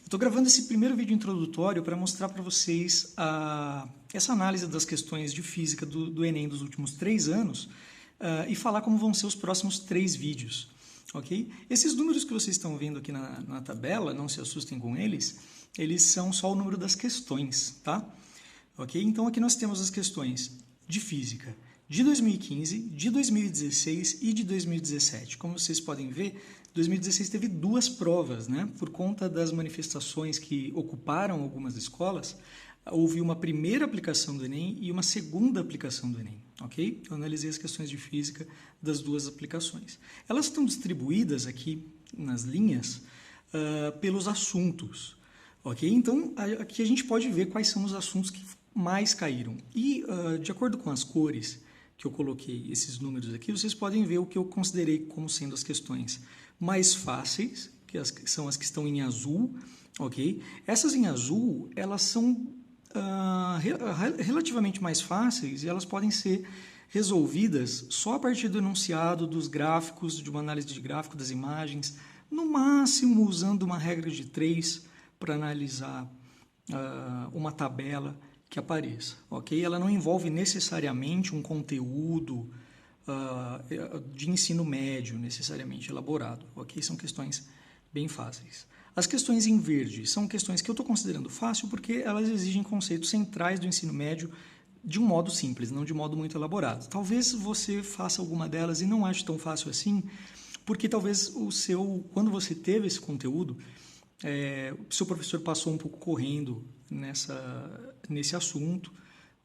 Estou gravando esse primeiro vídeo introdutório para mostrar para vocês essa análise das questões de física do Enem dos últimos 3 anos e falar como vão ser os próximos 3 vídeos. Okay? Esses números que vocês estão vendo aqui na tabela, não se assustem com eles, eles são só o número das questões, tá? Okay? Então aqui nós temos as questões de física de 2015, de 2016 e de 2017. Como vocês podem ver, 2016 teve 2 provas, né? Por conta das manifestações que ocuparam algumas escolas, houve uma primeira aplicação do Enem e uma segunda aplicação do Enem, ok? Eu analisei as questões de física das 2 aplicações. Elas estão distribuídas aqui nas linhas pelos assuntos, ok? Então, aqui a gente pode ver quais são os assuntos que mais caíram. E, de acordo com as cores que eu coloquei, esses números aqui, vocês podem ver o que eu considerei como sendo as questões mais fáceis, que são as que estão em azul, ok? Essas em azul, elas são relativamente mais fáceis e elas podem ser resolvidas só a partir do enunciado, dos gráficos, de uma análise de gráfico das imagens, no máximo usando uma regra de 3 para analisar uma tabela que apareça, ok? Ela não envolve necessariamente um conteúdo de ensino médio, necessariamente elaborado, ok? São questões bem fáceis. As questões em verde são questões que eu estou considerando fácil porque elas exigem conceitos centrais do ensino médio de um modo simples, não de um modo muito elaborado. Talvez você faça alguma delas e não ache tão fácil assim, porque talvez quando você teve esse conteúdo, o seu professor passou um pouco correndo nesse assunto,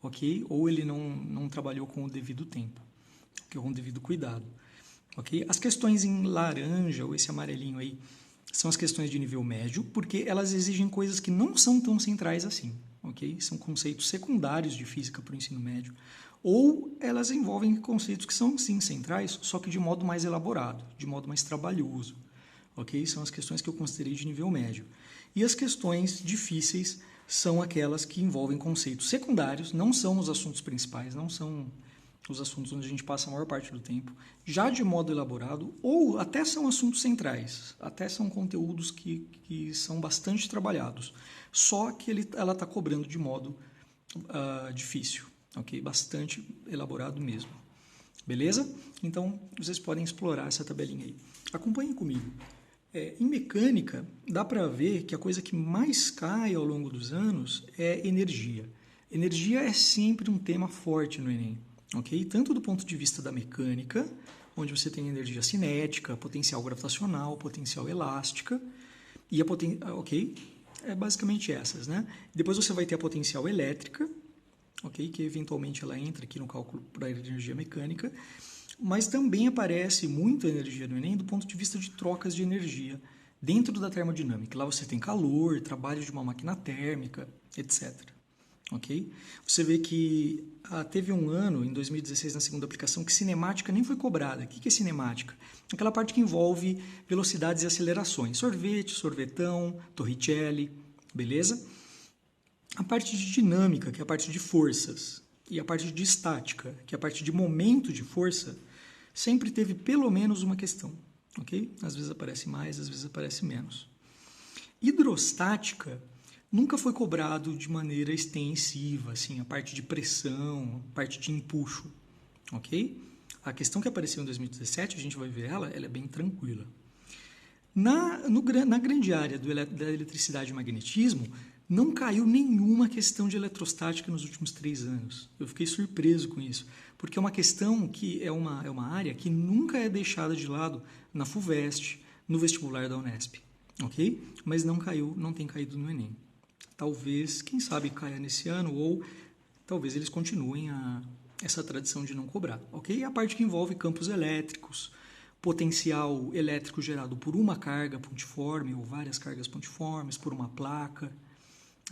ok? Ou ele não trabalhou com o devido tempo, com o devido cuidado, ok? As questões em laranja, ou esse amarelinho aí, são as questões de nível médio, porque elas exigem coisas que não são tão centrais assim, ok? São conceitos secundários de física para o ensino médio, ou elas envolvem conceitos que são, sim, centrais, só que de modo mais elaborado, de modo mais trabalhoso, ok? São as questões que eu considerei de nível médio. E as questões difíceis são aquelas que envolvem conceitos secundários, não são os assuntos principais, não são os assuntos onde a gente passa a maior parte do tempo, já de modo elaborado, ou até são assuntos centrais, até são conteúdos que são bastante trabalhados, só que ela está cobrando de modo difícil, ok? Bastante elaborado mesmo. Beleza? Então, vocês podem explorar essa tabelinha aí. Acompanhem comigo. Em mecânica, dá para ver que a coisa que mais cai ao longo dos anos é energia. Energia é sempre um tema forte no Enem. Okay? Tanto do ponto de vista da mecânica, onde você tem energia cinética, potencial gravitacional, potencial elástica, e ok? É basicamente essas, né? Depois você vai ter a potencial elétrica, ok? Que eventualmente ela entra aqui no cálculo para energia mecânica, mas também aparece muita energia no Enem do ponto de vista de trocas de energia dentro da termodinâmica. Lá você tem calor, trabalho de uma máquina térmica, etc. Okay? Você vê que teve um ano, em 2016, na segunda aplicação, que cinemática nem foi cobrada. O que é cinemática? Aquela parte que envolve velocidades e acelerações. Sorvete, sorvetão, Torricelli, beleza? A parte de dinâmica, que é a parte de forças, e a parte de estática, que é a parte de momento de força, sempre teve pelo menos uma questão. Okay? Às vezes aparece mais, às vezes aparece menos. Hidrostática nunca foi cobrado de maneira extensiva, assim, a parte de pressão, a parte de empuxo, ok? A questão que apareceu em 2017, a gente vai ver ela é bem tranquila. Na grande área da eletricidade e magnetismo, não caiu nenhuma questão de eletrostática nos últimos 3 anos. Eu fiquei surpreso com isso, porque é uma questão que é uma área que nunca é deixada de lado na FUVEST, no vestibular da Unesp, ok? Mas não tem caído no Enem. Talvez, quem sabe, caia nesse ano, ou talvez eles continuem essa tradição de não cobrar, ok? E a parte que envolve campos elétricos, potencial elétrico gerado por uma carga pontiforme ou várias cargas pontiformes, por uma placa,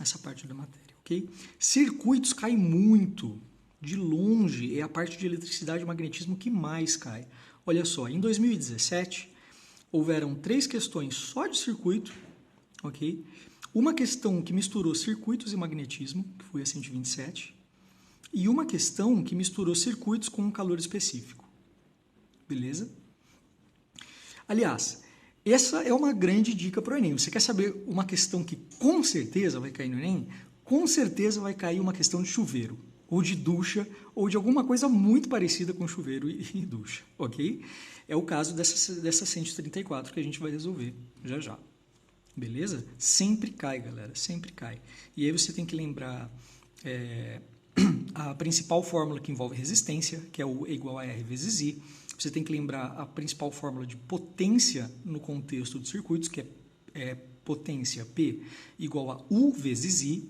essa parte da matéria, ok? Circuitos cai muito, de longe, é a parte de eletricidade e magnetismo que mais cai. Olha só, em 2017, houveram 3 questões só de circuito, ok? Uma questão que misturou circuitos e magnetismo, que foi a 127, e uma questão que misturou circuitos com um calor específico. Beleza? Aliás, essa é uma grande dica para o Enem. Você quer saber uma questão que com certeza vai cair no Enem? Com certeza vai cair uma questão de chuveiro, ou de ducha, ou de alguma coisa muito parecida com chuveiro e ducha, ok? É o caso dessa 134 que a gente vai resolver já já. Beleza? Sempre cai, galera, sempre cai. E aí você tem que lembrar a principal fórmula que envolve resistência, que é o E igual a R vezes I. Você tem que lembrar a principal fórmula de potência no contexto dos circuitos, que é potência P igual a U vezes I.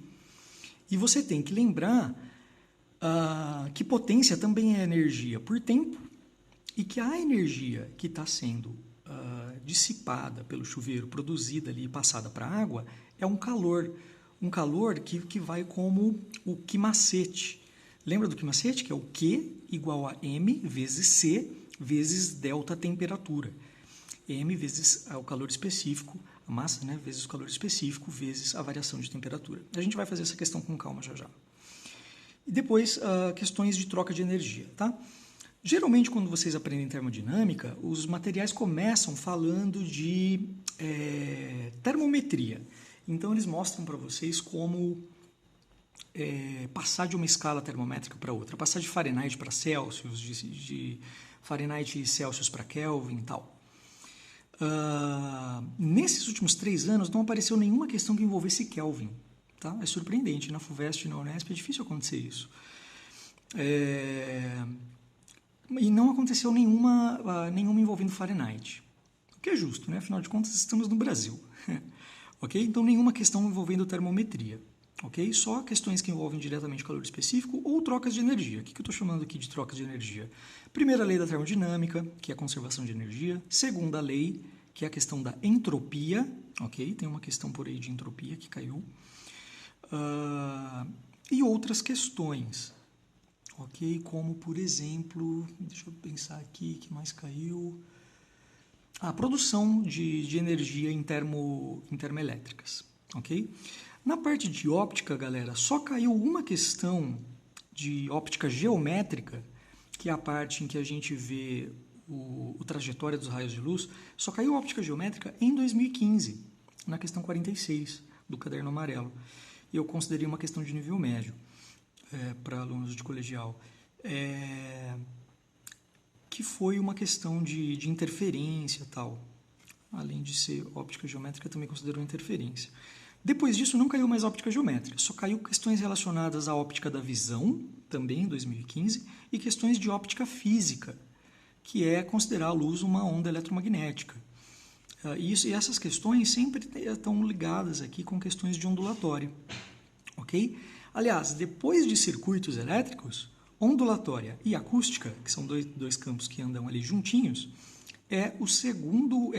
E você tem que lembrar que potência também é energia por tempo e que a energia que está sendo dissipada pelo chuveiro, produzida ali e passada para a água, é um calor que vai como o Q-macete. Lembra do Q-macete? Que é o Q igual a M vezes C vezes delta temperatura. M vezes o calor específico, a massa, né, vezes o calor específico, vezes a variação de temperatura. A gente vai fazer essa questão com calma já já. E depois, questões de troca de energia, tá? Geralmente, quando vocês aprendem termodinâmica, os materiais começam falando de termometria. Então, eles mostram para vocês como passar de uma escala termométrica para outra, passar de Fahrenheit para Celsius, de Fahrenheit e Celsius para Kelvin e tal. Nesses últimos 3 anos não apareceu nenhuma questão que envolvesse Kelvin. Tá? É surpreendente, na FUVEST e na Unesp é difícil acontecer isso. E não aconteceu nenhuma envolvendo Fahrenheit, o que é justo, né? Afinal de contas estamos no Brasil. Ok? Então nenhuma questão envolvendo termometria. Ok? Só questões que envolvem diretamente calor específico ou trocas de energia. O que eu estou chamando aqui de trocas de energia? Primeira lei da termodinâmica, que é a conservação de energia. Segunda lei, que é a questão da entropia. Ok? Tem uma questão por aí de entropia que caiu. E outras questões. Ok? Como, por exemplo, deixa eu pensar aqui, que mais caiu? A produção de energia em termoelétricas. Ok? Na parte de óptica, galera, só caiu uma questão de óptica geométrica, que é a parte em que a gente vê a trajetória dos raios de luz, só caiu óptica geométrica em 2015, na questão 46 do caderno amarelo. E eu considerei uma questão de nível médio para alunos de colegial, que foi uma questão de interferência e tal. Além de ser óptica geométrica, também considerou interferência. Depois disso, não caiu mais óptica geométrica, só caiu questões relacionadas à óptica da visão, também em 2015, e questões de óptica física, que é considerar a luz uma onda eletromagnética. E essas questões sempre estão ligadas aqui com questões de ondulatória. Ok? Aliás, depois de circuitos elétricos, ondulatória e acústica, que são dois campos que andam ali juntinhos, o segundo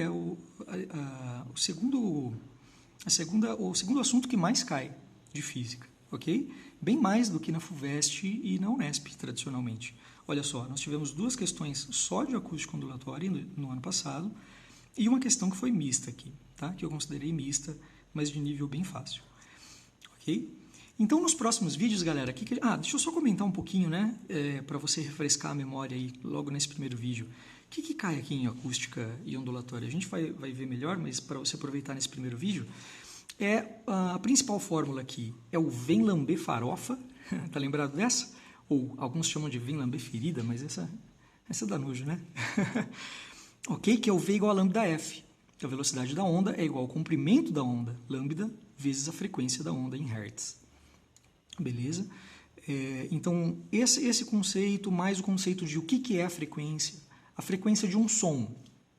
assunto que mais cai de física, ok? Bem mais do que na FUVEST e na Unesp, tradicionalmente. Olha só, nós tivemos 2 questões só de acústica ondulatória no ano passado e uma questão que foi mista aqui, tá? Que eu considerei mista, mas de nível bem fácil, ok? Então, nos próximos vídeos, galera, deixa eu só comentar um pouquinho, né? Para você refrescar a memória aí, logo nesse primeiro vídeo. O que cai aqui em acústica e ondulatória? A gente vai ver melhor, mas para você aproveitar nesse primeiro vídeo, a principal fórmula aqui é o vem lamber farofa, tá lembrado dessa? Ou alguns chamam de vem lamber ferida, mas essa dá nojo, né? Ok? Que é o V igual a lambda F. A velocidade da onda é igual ao comprimento da onda, lambda, vezes a frequência da onda em hertz. Beleza? Então, esse conceito, mais o conceito de o que é a frequência de um som,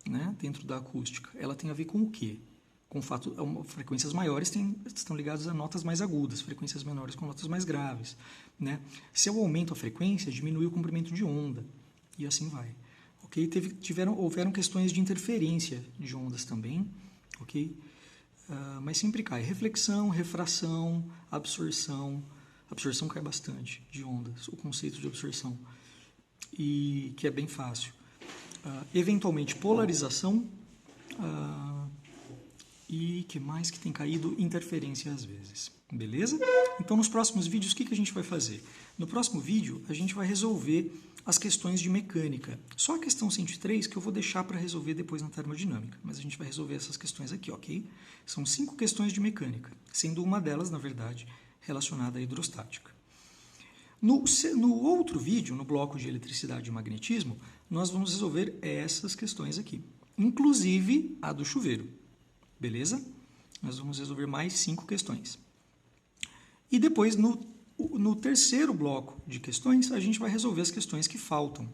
né, dentro da acústica, ela tem a ver com o quê? Com o fato, frequências maiores estão ligadas a notas mais agudas, frequências menores com notas mais graves, né? Se eu aumento a frequência, diminui o comprimento de onda, e assim vai. Ok? Houveram questões de interferência de ondas também, ok? Mas sempre cai. Reflexão, refração, absorção. Absorção cai bastante de ondas, o conceito de absorção, e que é bem fácil. Eventualmente, polarização E que mais que tem caído? Interferência às vezes. Beleza? Então, nos próximos vídeos, o que a gente vai fazer? No próximo vídeo, a gente vai resolver as questões de mecânica. Só a questão 103 que eu vou deixar para resolver depois na termodinâmica. Mas a gente vai resolver essas questões aqui, ok? São 5 questões de mecânica, sendo uma delas, na verdade, relacionada à hidrostática. No outro vídeo, no bloco de eletricidade e magnetismo, nós vamos resolver essas questões aqui, inclusive a do chuveiro. Beleza? Nós vamos resolver mais 5 questões. E depois, no terceiro bloco de questões, a gente vai resolver as questões que faltam.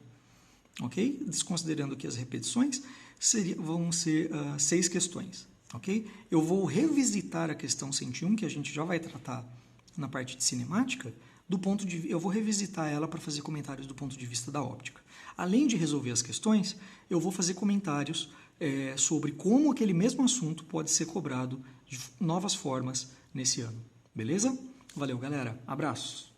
Ok? Desconsiderando que as repetições vão ser 6 questões. Ok? Eu vou revisitar a questão 101, que a gente já vai tratar na parte de cinemática, eu vou revisitar ela para fazer comentários do ponto de vista da óptica. Além de resolver as questões, eu vou fazer comentários sobre como aquele mesmo assunto pode ser cobrado de novas formas nesse ano. Beleza? Valeu, galera. Abraços.